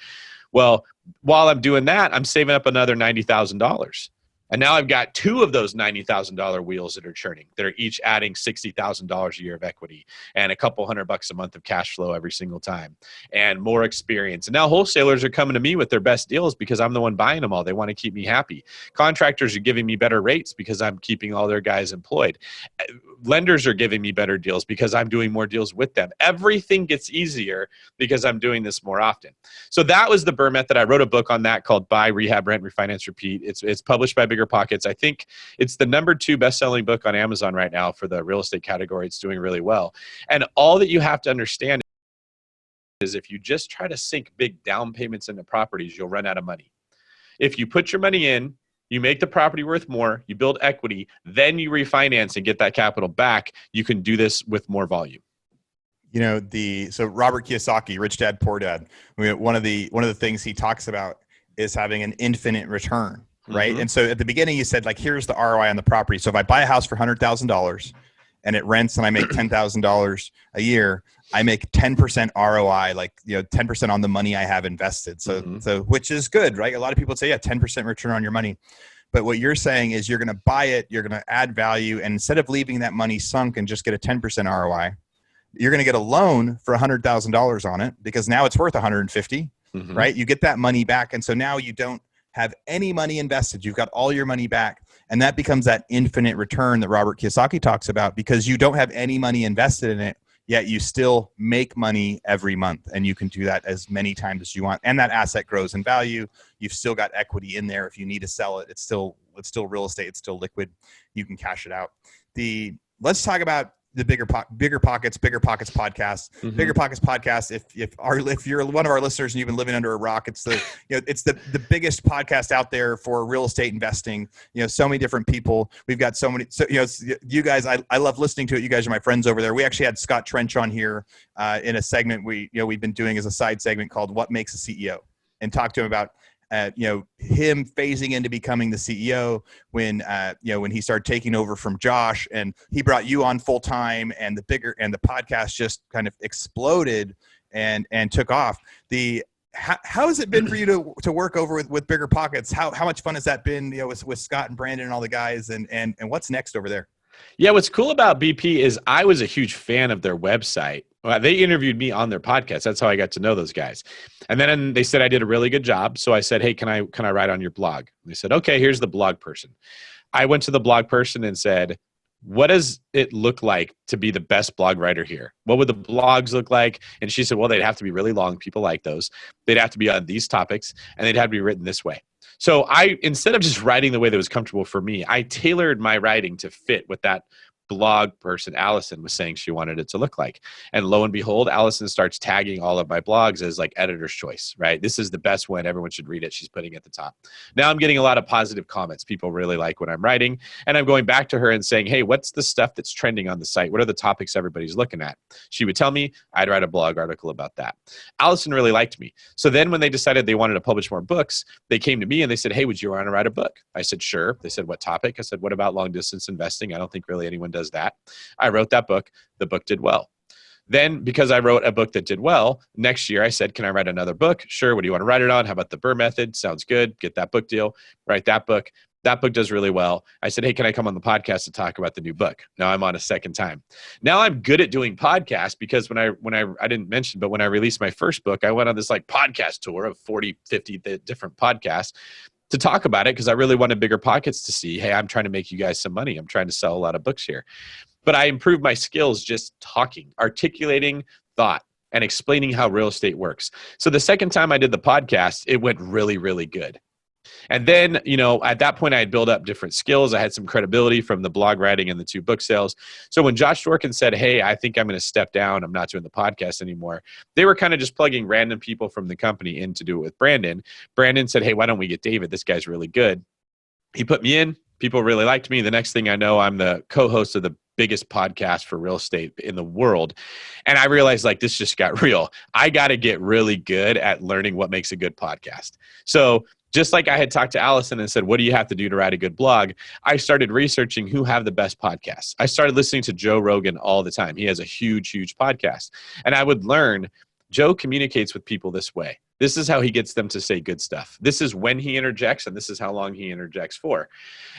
Well, while I'm doing that, I'm saving up another $90,000. And now I've got 2 of those $90,000 wheels that are churning, that are each adding $60,000 a year of equity and a couple $100 a month of cash flow every single time and more experience. And now wholesalers are coming to me with their best deals because I'm the one buying them all. They want to keep me happy. Contractors are giving me better rates because I'm keeping all their guys employed. Lenders are giving me better deals because I'm doing more deals with them. Everything gets easier because I'm doing this more often. So that was the BRRRR method. I wrote a book on that called Buy, Rehab, Rent, Refinance, Repeat. It's published by BiggerPockets. I think it's the #2 best-selling book on Amazon right now for the real estate category. It's doing really well. And all that you have to understand is if you just try to sink big down payments into properties, you'll run out of money. If you put your money in, you make the property worth more, you build equity, then you refinance and get that capital back, you can do this with more volume. So Robert Kiyosaki, Rich Dad, Poor Dad, one of the things he talks about is having an infinite return, right? Mm-hmm. And so at the beginning, you said, like, here's the ROI on the property. So if I buy a house for $100,000 and it rents and I make $10,000 a year, I make 10% ROI, 10% on the money I have invested. So, which is good, right? A lot of people say, 10% return on your money. But what you're saying is you're going to buy it, you're going to add value. And instead of leaving that money sunk and just get a 10% ROI, you're going to get a loan for $100,000 on it because now it's worth $150,000, right? You get that money back. And so now you don't have any money invested. You've got all your money back. And that becomes that infinite return that Robert Kiyosaki talks about because you don't have any money invested in it, yet you still make money every month. And you can do that as many times as you want. And that asset grows in value. You've still got equity in there. If you need to sell it, it's still real estate. It's still liquid. You can cash it out. Let's talk about the BiggerPockets Podcast. BiggerPockets Podcast. If you're one of our listeners and you've been living under a rock, it's the biggest podcast out there for real estate investing. So many different people. We've got so many. So you guys, I love listening to it. You guys are my friends over there. We actually had Scott Trench on here in a segment we've been doing as a side segment called "What Makes a CEO," and talked to him about him phasing into becoming the CEO when he started taking over from Josh, and he brought you on full time, and the podcast just kind of exploded and took off. How has it been for you to work over with BiggerPockets? How much fun has that been, with Scott and Brandon and all the guys, and what's next over there? Yeah, what's cool about BP is I was a huge fan of their website. They interviewed me on their podcast. That's how I got to know those guys. And then they said I did a really good job. So I said, hey, can I write on your blog? And they said, okay, here's the blog person. I went to the blog person and said, what does it look like to be the best blog writer here? What would the blogs look like? And she said, well, they'd have to be really long. People like those. They'd have to be on these topics, and they'd have to be written this way. So instead of just writing the way that was comfortable for me, I tailored my writing to fit what that blog person, Allison, was saying she wanted it to look like. And lo and behold, Allison starts tagging all of my blogs as like editor's choice, right? This is the best one. Everyone should read it. She's putting it at the top. Now I'm getting a lot of positive comments. People really like what I'm writing. And I'm going back to her and saying, hey, what's the stuff that's trending on the site? What are the topics everybody's looking at? She would tell me, I'd write a blog article about that. Allison really liked me. So then when they decided they wanted to publish more books, they came to me and they said, hey, would you want to write a book? I said, sure. They said, what topic? I said, what about long distance investing? I don't think really anyone does that. I wrote that book. The book did well. Then, because I wrote a book that did well, next year I said, can I write another book? Sure. What do you want to write it on? How about the BRRRR method? Sounds good. Get that book deal. Write that book. That book does really well. I said, hey, can I come on the podcast to talk about the new book? Now I'm on a second time. Now I'm good at doing podcasts because when I didn't mention, but when I released my first book, I went on this like podcast tour of 40, 50 different podcasts to talk about it because I really wanted BiggerPockets to see, hey, I'm trying to make you guys some money. I'm trying to sell a lot of books here. But I improved my skills just talking, articulating thought, and explaining how real estate works. So the second time I did the podcast, it went really, really good. And then, at that point, I had built up different skills. I had some credibility from the blog writing and the 2 book sales. So when Josh Dworkin said, hey, I think I'm going to step down, I'm not doing the podcast anymore, they were kind of just plugging random people from the company in to do it with Brandon. Brandon said, hey, why don't we get David? This guy's really good. He put me in. People really liked me. The next thing I know, I'm the co-host of the biggest podcast for real estate in the world. And I realized this just got real. I got to get really good at learning what makes a good podcast. So just like I had talked to Allison and said, what do you have to do to write a good blog? I started researching who have the best podcasts. I started listening to Joe Rogan all the time. He has a huge, huge podcast. And I would learn, Joe communicates with people this way. This is how he gets them to say good stuff. This is when he interjects, and this is how long he interjects for.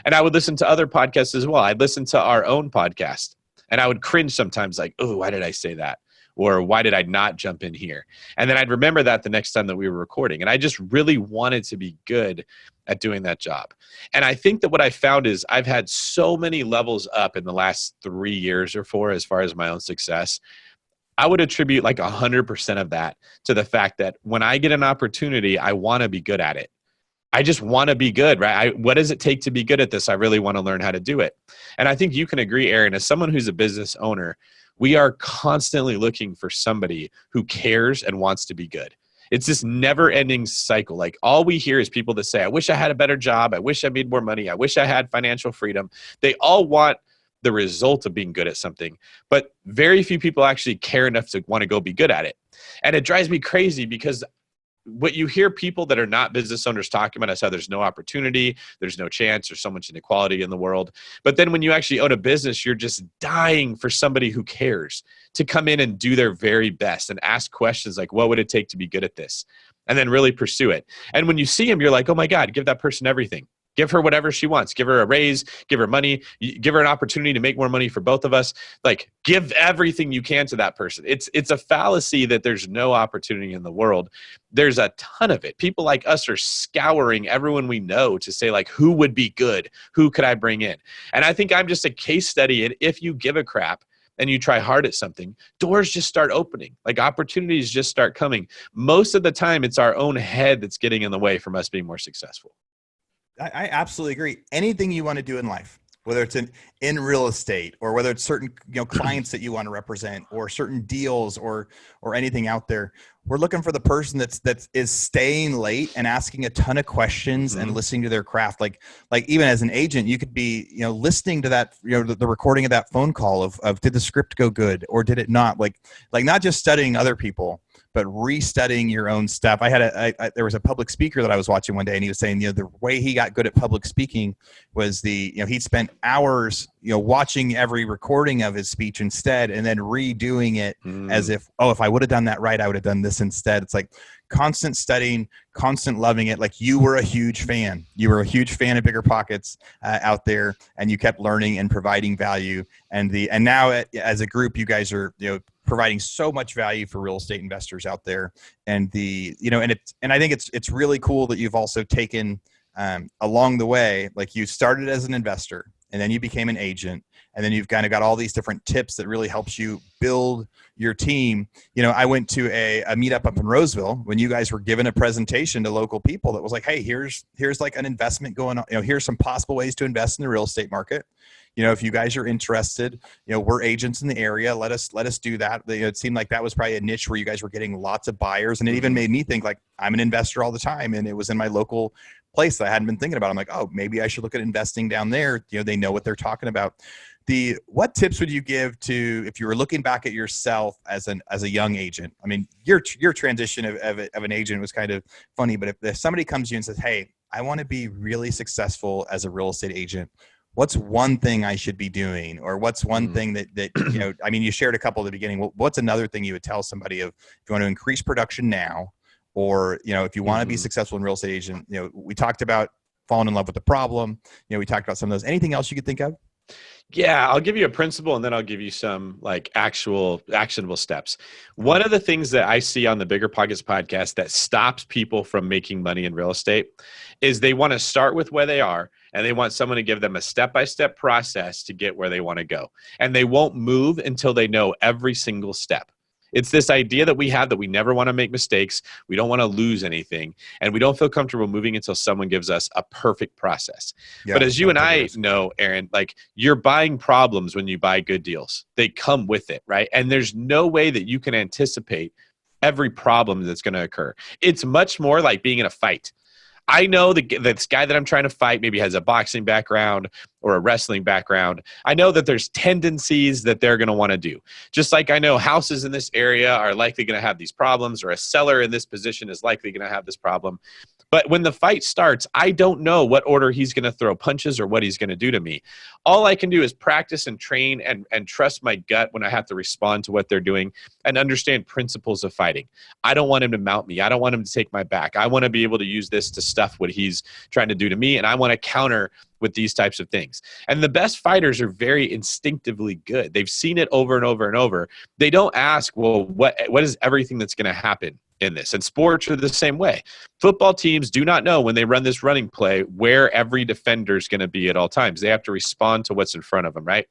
And I would listen to other podcasts as well. I'd listen to our own podcast, and I would cringe sometimes oh, why did I say that? Or why did I not jump in here? And then I'd remember that the next time that we were recording. And I just really wanted to be good at doing that job. And I think that what I found is I've had so many levels up in the last 3 years or 4 as far as my own success. I would attribute 100% of that to the fact that when I get an opportunity, I want to be good at it. I just want to be good, right? What does it take to be good at this? I really want to learn how to do it. And I think you can agree, Aaron, as someone who's a business owner, we are constantly looking for somebody who cares and wants to be good. It's this never-ending cycle. All we hear is people that say, I wish I had a better job. I wish I made more money. I wish I had financial freedom. They all want the result of being good at something, but very few people actually care enough to want to go be good at it. And it drives me crazy because what you hear people that are not business owners talking about is how there's no opportunity, there's no chance, there's so much inequality in the world. But then when you actually own a business, you're just dying for somebody who cares to come in and do their very best and ask questions like, what would it take to be good at this? And then really pursue it. And when you see them, you're like, oh my God, give that person everything. Give her whatever she wants. Give her a raise, give her money, give her an opportunity to make more money for both of us. Give everything you can to that person. It's a fallacy that there's no opportunity in the world. There's a ton of it. People like us are scouring everyone we know to say who would be good? Who could I bring in? And I think I'm just a case study. And if you give a crap and you try hard at something, doors just start opening. Opportunities just start coming. Most of the time, it's our own head that's getting in the way from us being more successful. I absolutely agree. Anything you want to do in life, whether it's in real estate or whether it's certain clients that you want to represent or certain deals or anything out there, we're looking for the person that is staying late and asking a ton of questions and listening to their craft. Like even as an agent, you could be listening to that the recording of that phone call of did the script go good or did it not? Like not just studying other people, but restudying your own stuff. There was a public speaker that I was watching one day, and he was saying, the way he got good at public speaking was he'd spent hours, watching every recording of his speech instead, and then redoing it as if I would have done that right, I would have done this instead. It's like constant studying, constant loving it. Like you were a huge fan. You were a huge fan of BiggerPockets out there, and you kept learning and providing value. And now as a group, you guys are providing so much value for real estate investors out there. And I think it's really cool that you've also taken along the way, like you started as an investor, and then you became an agent, and then you've kind of got all these different tips that really helps you build your team. I went to a meetup up in Roseville when you guys were given a presentation to local people that was like, hey, here's like an investment going on. Here's some possible ways to invest in the real estate market. If you guys are interested, we're agents in the area. Let us do that. It seemed like that was probably a niche where you guys were getting lots of buyers. And it even made me think like I'm an investor all the time. And it was in my local place that I hadn't been thinking about. I'm like, oh, maybe I should look at investing down there. They know what they're talking about. What tips would you give to, if you were looking back at yourself as a young agent? I mean, your transition of an agent was kind of funny, but if somebody comes to you and says, hey, I want to be really successfyou as a real estate agent, what's one thing I should be doing? Or what's one thing that I mean, you shared a couple at the beginning. What's another thing you would tell somebody if you want to increase production now, or, if you want to be successful in real estate agent? We talked about falling in love with the problem. We talked about some of those. Anything else you could think of? Yeah, I'll give you a principle, and then I'll give you some like actual actionable steps. One of the things that I see on the BiggerPockets podcast that stops people from making money in real estate is they want to start with where they are, and they want someone to give them a step-by-step process to get where they want to go. And they won't move until they know every single step. It's this idea that we have that we never want to make mistakes. We don't want to lose anything. And we don't feel comfortable moving until someone gives us a perfect process. Yeah, but as you and I know, Aaron, like you're buying problems when you buy good deals. They come with it, right? And there's no way that you can anticipate every problem that's going to occur. It's much more like being in a fight. I know this guy that I'm trying to fight maybe has a boxing background or a wrestling background. I know that there's tendencies that they're going to want to do. Just like I know houses in this area are likely going to have these problems, or a seller in this position is likely going to have this problem. But when the fight starts, I don't know what order he's going to throw punches or what he's going to do to me. All I can do is practice and train and trust my gut when I have to respond to what they're doing and understand principles of fighting. I don't want him to mount me. I don't want him to take my back. I want to be able to use this to stuff what he's trying to do to me, and I want to counter with these types of things. And the best fighters are very instinctively good. They've seen it over and over and over. They don't ask, well, what is everything that's going to happen in this? And sports are the same way. Football teams do not know when they run this running play where every defender is going to be at all times. They have to respond to what's in front of them, right?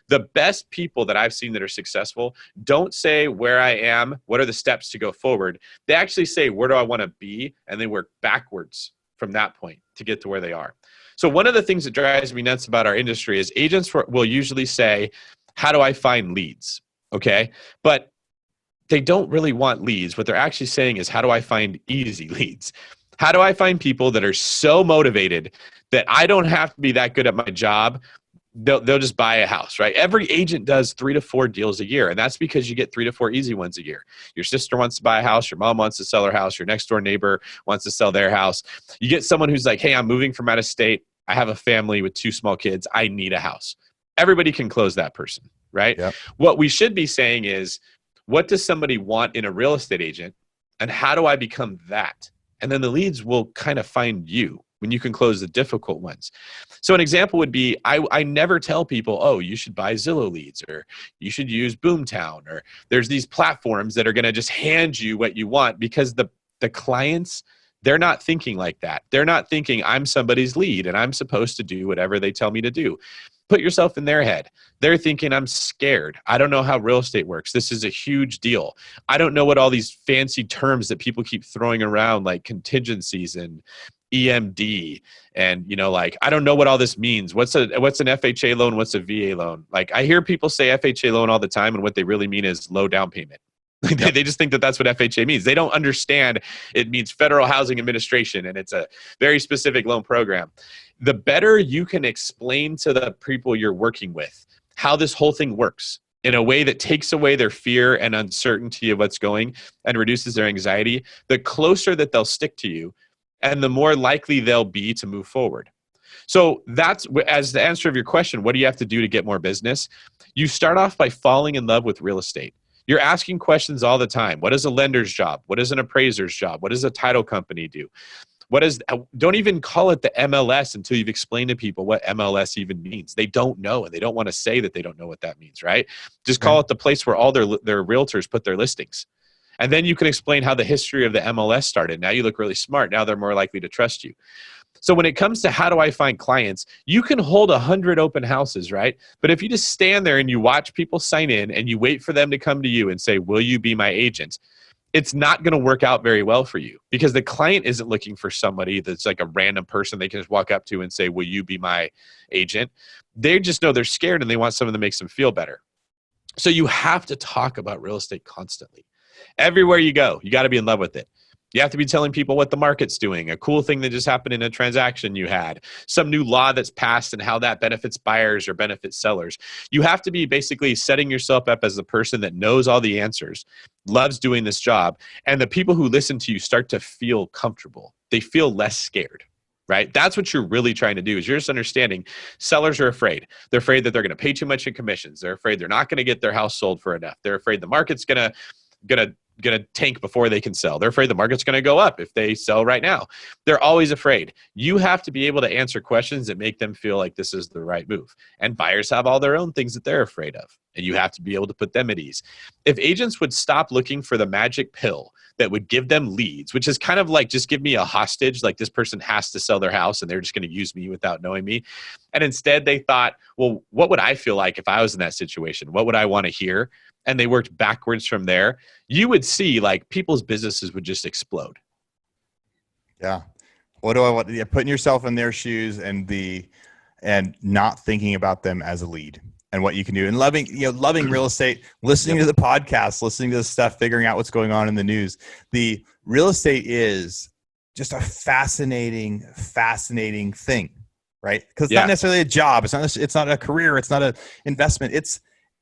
The best people that I've seen that are successful don't say where I am, what are the steps to go forward. They actually say, where do I want to be? And they work backwards from that point to get to where they are. So one of the things that drives me nuts about our industry is agents will usually say, how do I find leads? Okay. But they don't really want leads. What they're actually saying is, how do I find easy leads? How do I find people that are so motivated that I don't have to be that good at my job? They'll just buy a house, right? Every agent does 3 to 4 deals a year. And that's because you get 3 to 4 easy ones a year. Your sister wants to buy a house. Your mom wants to sell her house. Your next door neighbor wants to sell their house. You get someone who's like, hey, I'm moving from out of state. I have a family with 2 small kids. I need a house. Everybody can close that person, right? Yep. What we should be saying is, what does somebody want in a real estate agent? And how do I become that? And then the leads will kind of find you when you can close the difficult ones. So an example would be, I never tell people, oh, you should buy Zillow leads, or you should use Boomtown, or there's these platforms that are going to just hand you what you want, because the clients, they're not thinking like that. They're not thinking I'm somebody's lead and I'm supposed to do whatever they tell me to do. Put yourself in their head. They're thinking, I'm scared. I don't know how real estate works. This is a huge deal. I don't know what all these fancy terms that people keep throwing around, like contingencies and EMD, and like, I don't know what all this means. What's an FHA loan? What's a VA loan? Like, I hear people say FHA loan all the time, and what they really mean is low down payment. They just think that that's what FHA means. They don't understand it means Federal Housing Administration, and it's a very specific loan program. The better you can explain to the people you're working with how this whole thing works, in a way that takes away their fear and uncertainty of what's going and reduces their anxiety, the closer that they'll stick to you and the more likely they'll be to move forward. So that's, as the answer of your question, what do you have to do to get more business? You start off by falling in love with real estate. You're asking questions all the time. What is a lender's job? What is an appraiser's job? What does a title company do? Don't even call it the MLS until you've explained to people what MLS even means. They don't know, and they don't want to say that they don't know what that means, right? Just call it the place where all their realtors put their listings. And then you can explain how the history of the MLS started. Now you look really smart. Now they're more likely to trust you. So when it comes to how do I find clients, you can hold 100 open houses, right? But if you just stand there and you watch people sign in and you wait for them to come to you and say, will you be my agent? It's not going to work out very well for you because the client isn't looking for somebody that's like a random person they can just walk up to and say, will you be my agent? They just know they're scared and they want someone that makes them feel better. So you have to talk about real estate constantly. Everywhere you go, you got to be in love with it. You have to be telling people what the market's doing, a cool thing that just happened in a transaction you had, some new law that's passed and how that benefits buyers or benefits sellers. You have to be basically setting yourself up as the person that knows all the answers, loves doing this job, and the people who listen to you start to feel comfortable. They feel less scared, right? That's what you're really trying to do is you're just understanding sellers are afraid. They're afraid that they're going to pay too much in commissions. They're afraid they're not going to get their house sold for enough. They're afraid the market's going to tank before they can sell. They're afraid the market's going to go up if they sell right now. They're always afraid. You have to be able to answer questions that make them feel like this is the right move. And buyers have all their own things that they're afraid of. And you have to be able to put them at ease. If agents would stop looking for the magic pill that would give them leads, which is kind of like, just give me a hostage, like this person has to sell their house and they're just going to use me without knowing me. And instead they thought, well, what would I feel like if I was in that situation? What would I want to hear? And they worked backwards from there. You would see like people's businesses would just explode. Yeah. What do I want? Yeah, putting yourself in their shoes and not thinking about them as a lead and what you can do and loving real estate, listening to the podcast, listening to the stuff, figuring out what's going on in the news. The real estate is just a fascinating thing, right? Because it's not necessarily a job. It's not a career. It's not an investment.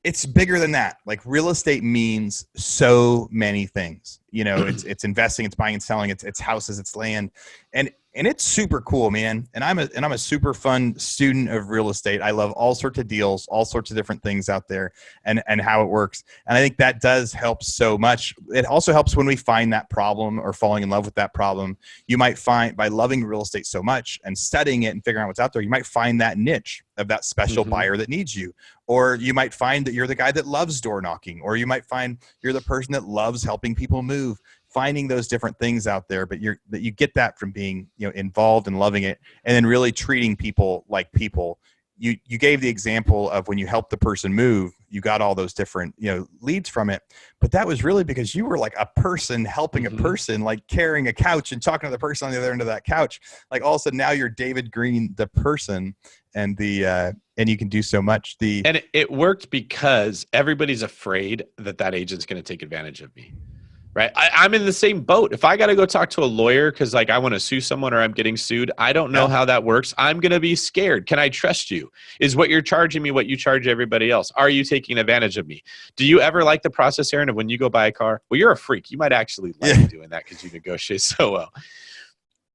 It's bigger than that. Like real estate means so many things. It's investing, it's buying and selling, it's houses, it's land, and it's super cool, man. And I'm a super fun student of real estate. I love all sorts of deals, all sorts of different things out there, and how it works. And I think that does help so much. It also helps when we find that problem or falling in love with that problem. You might find by loving real estate so much and studying it and figuring out what's out there, you might find that niche of that special buyer that needs you. Or you might find that you're the guy that loves door knocking, or you might find you're the person that loves helping people move. Finding those different things out there, but you get that from being involved and loving it, and then really treating people like people. You gave the example of when you helped the person move, you got all those different leads from it, but that was really because you were like a person helping a person, like carrying a couch and talking to the person on the other end of that couch. Like all of a sudden now you're David Greene, the person, and and you can do so much. And it worked because everybody's afraid that agent's going to take advantage of me. Right. I'm in the same boat. If I got to go talk to a lawyer because like I want to sue someone or I'm getting sued, I don't know how that works. I'm going to be scared. Can I trust you? Is what you're charging me what you charge everybody else? Are you taking advantage of me? Do you ever like the process, Aaron, of when you go buy a car? Well, you're a freak. You might actually like doing that because you negotiate so well.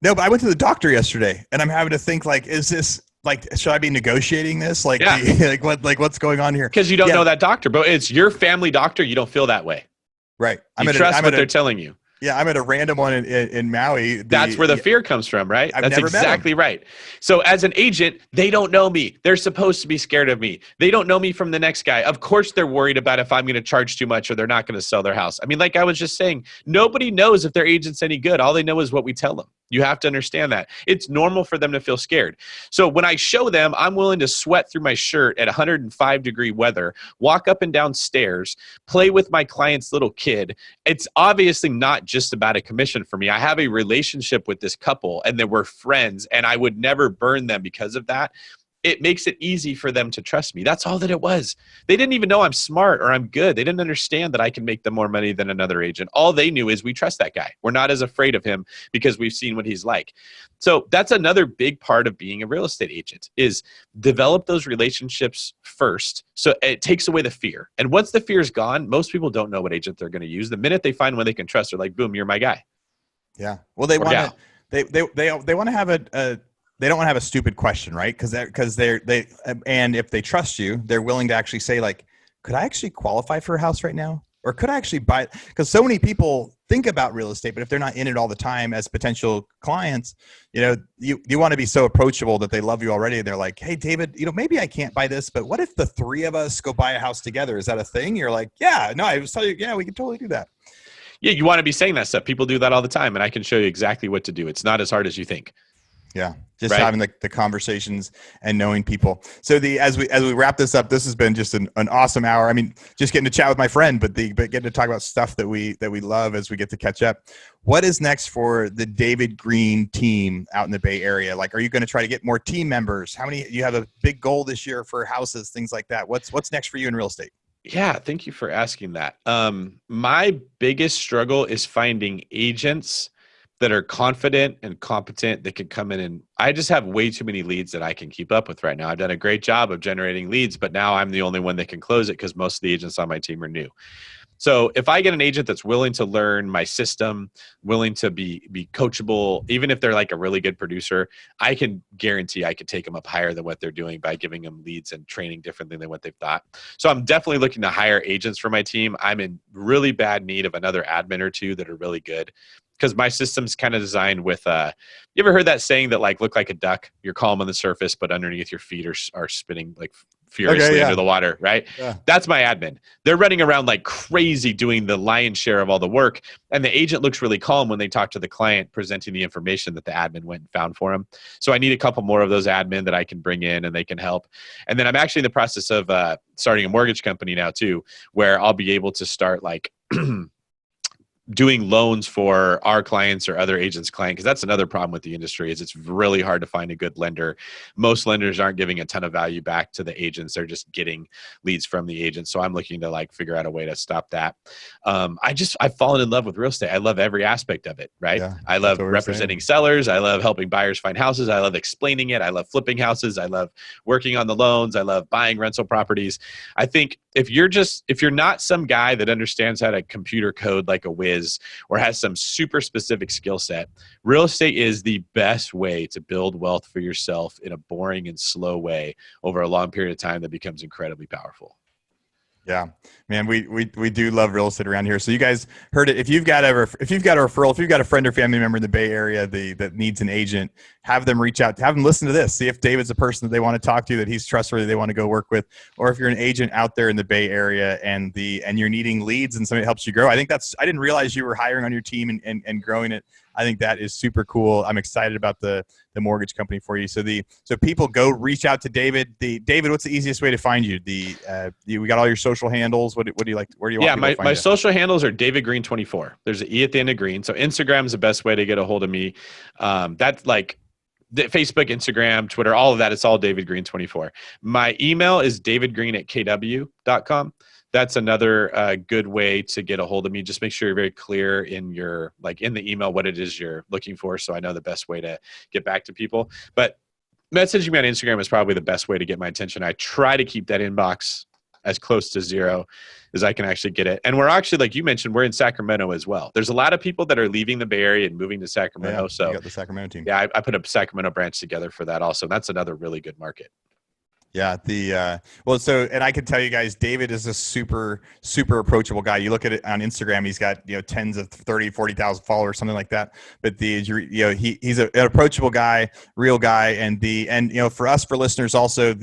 No, but I went to the doctor yesterday and I'm having to think like, is this like, should I be negotiating this? Like, what's going on here? Because you don't know that doctor, but it's your family doctor. You don't feel that way. Right. You trust what they're telling you. Yeah, I'm at a random one in Maui. That's where the fear comes from, right? That's exactly right. So as an agent, they don't know me. They're supposed to be scared of me. They don't know me from the next guy. Of course, they're worried about if I'm going to charge too much or they're not going to sell their house. I mean, like I was just saying, nobody knows if their agent's any good. All they know is what we tell them. You have to understand that. It's normal for them to feel scared. So when I show them, I'm willing to sweat through my shirt at 105-degree weather, walk up and down stairs, play with my client's little kid. It's obviously not just about a commission for me. I have a relationship with this couple and they were friends and I would never burn them because of that. it makes it easy for them to trust me. That's all that it was. They didn't even know I'm smart or I'm good. They didn't understand that I can make them more money than another agent. All they knew is we trust that guy. We're not as afraid of him because we've seen what he's like. So that's another big part of being a real estate agent, is develop those relationships first. So it takes away the fear. And once the fear is gone, most people don't know what agent they're going to use. The minute they find one they can trust, they're like, boom, you're my guy. Yeah. Well, they want to, they want to have they don't want to have a stupid question, right? Because they and if they trust you, they're willing to actually say, like, could I actually qualify for a house right now? Or could I actually buy? Because so many people think about real estate, but if they're not in it all the time as potential clients, you want to be so approachable that they love you already. They're like, hey, David, maybe I can't buy this, but what if the three of us go buy a house together? Is that a thing? You're like, yeah, no, I was telling you, yeah, we can totally do that. Yeah, you want to be saying that stuff. People do that all the time, and I can show you exactly what to do. It's not as hard as you think. Yeah, just having the conversations and knowing people. So as we wrap this up, this has been just an awesome hour. I mean, just getting to chat with my friend, but getting to talk about stuff that we love as we get to catch up. What is next for the David Greene team out in the Bay Area? Like, are you going to try to get more team members? How many? You have a big goal this year for houses, things like that. What's next for you in real estate? Yeah, thank you for asking that. My biggest struggle is finding agents that are confident and competent that can come in, and I just have way too many leads that I can keep up with right now. I've done a great job of generating leads, but now I'm the only one that can close it because most of the agents on my team are new. So if I get an agent that's willing to learn my system, willing to be coachable, even if they're like a really good producer, I can guarantee I could take them up higher than what they're doing by giving them leads and training differently than what they've thought. So I'm definitely looking to hire agents for my team. I'm in really bad need of another admin or two that are really good, because my system's kind of designed with, you ever heard that saying that like look like a duck? You're calm on the surface, but underneath your feet are spinning like furiously into the water, right? Yeah. That's my admin. They're running around like crazy doing the lion's share of all the work. And the agent looks really calm when they talk to the client, presenting the information that the admin went and found for them. So I need a couple more of those admin that I can bring in and they can help. And then I'm actually in the process of starting a mortgage company now too, where I'll be able to start like doing loans for our clients or other agents' clients, because that's another problem with the industry is it's really hard to find a good lender. Most lenders aren't giving a ton of value back to the agents. They're just getting leads from the agents. So I'm looking to like figure out a way to stop that. I've fallen in love with real estate. I love every aspect of it, right? Yeah, I love representing sellers. I love helping buyers find houses. I love explaining it. I love flipping houses. I love working on the loans. I love buying rental properties. I think if you're not some guy that understands how to computer code like a whiz or has some super specific skill set, real estate is the best way to build wealth for yourself in a boring and slow way over a long period of time that becomes incredibly powerful. Yeah, man, we do love real estate around here. So you guys heard it. If you've got a referral, if you've got a friend or family member in the Bay Area that needs an agent, have them reach out, have them listen to this. See if David's a person that they want to talk to, that he's trustworthy, they want to go work with, or if you're an agent out there in the Bay Area and you're needing leads and somebody helps you grow. I didn't realize you were hiring on your team and growing it. I think that is super cool. I'm excited about the mortgage company for you. So people go reach out to David. David, what's the easiest way to find you? We got all your social handles. What do you like? Where do you want people to find you? My social handles are David Greene 24. There's an E at the end of Green. So Instagram is the best way to get a hold of me. That's like Facebook, Instagram, Twitter, all of that. It's all David Greene 24. My email is davidgreen@kw.com. That's another good way to get a hold of me. Just make sure you're very clear in the email what it is you're looking for, so I know the best way to get back to people. But messaging me on Instagram is probably the best way to get my attention. I try to keep that inbox as close to zero as I can actually get it. And we're actually, like you mentioned, we're in Sacramento as well. There's a lot of people that are leaving the Bay Area and moving to Sacramento. Yeah, so you got the Sacramento team. Yeah, I put a Sacramento branch together for that also. That's another really good market. Yeah. And I can tell you guys, David is a super, super approachable guy. You look at it on Instagram, he's got, tens of 30, 40,000 followers, something like that. But he's an approachable guy, real guy. And for us, for listeners also,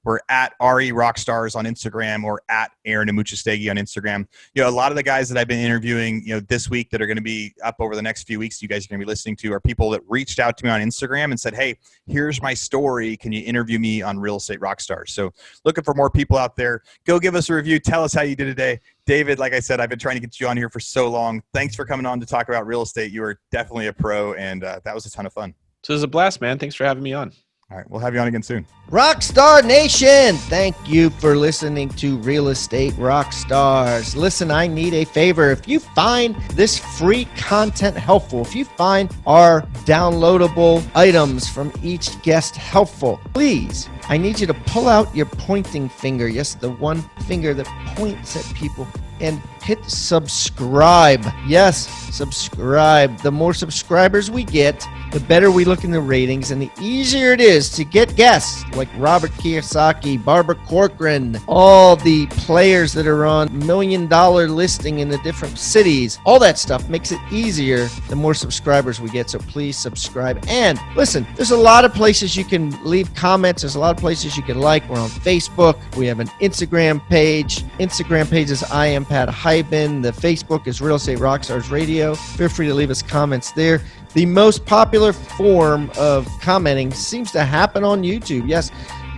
we're at BRRRR Rockstars on Instagram or at Aaron Amuchastegui on Instagram. A lot of the guys that I've been interviewing, this week that are going to be up over the next few weeks, you guys are going to be listening to, are people that reached out to me on Instagram and said, hey, here's my story. Can you interview me on Real Estate Rockstars? So looking for more people out there. Go give us a review. Tell us how you did today. David, like I said, I've been trying to get you on here for so long. Thanks for coming on to talk about real estate. You are definitely a pro, and that was a ton of fun. So it was a blast, man. Thanks for having me on. All right. We'll have you on again soon. Rockstar Nation, thank you for listening to Real Estate Rockstars. Listen, I need a favor. If you find this free content helpful, if you find our downloadable items from each guest helpful, please, I need you to pull out your pointing finger. Yes, the one finger that points at people, and hit subscribe. Yes, subscribe. The more subscribers we get, the better we look in the ratings, and the easier it is to get guests like Robert Kiyosaki, Barbara Corcoran, all the players that are on $1 million listing in the different cities. All that stuff makes it easier the more subscribers we get. So please subscribe. And listen, there's a lot of places you can leave comments. There's a lot of places you can like. We're on Facebook. We have an Instagram page. Instagram page is I am Pat Hyben. The Facebook is Real Estate Rockstars Radio. Feel free to leave us comments there. The most popular form of commenting seems to happen on YouTube. Yes,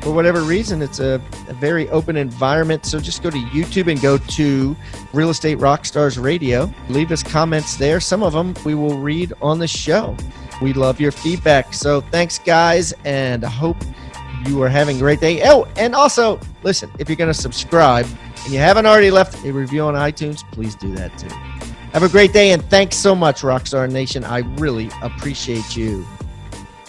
for whatever reason, it's a very open environment. So just go to YouTube and go to Real Estate Rockstars Radio. Leave us comments there. Some of them we will read on the show. We love your feedback. So thanks, guys, and I hope you are having a great day. Oh, and also, listen, if you're going to subscribe and you haven't already left a review on iTunes, please do that too. Have a great day, and thanks so much, Rockstar Nation. I really appreciate you.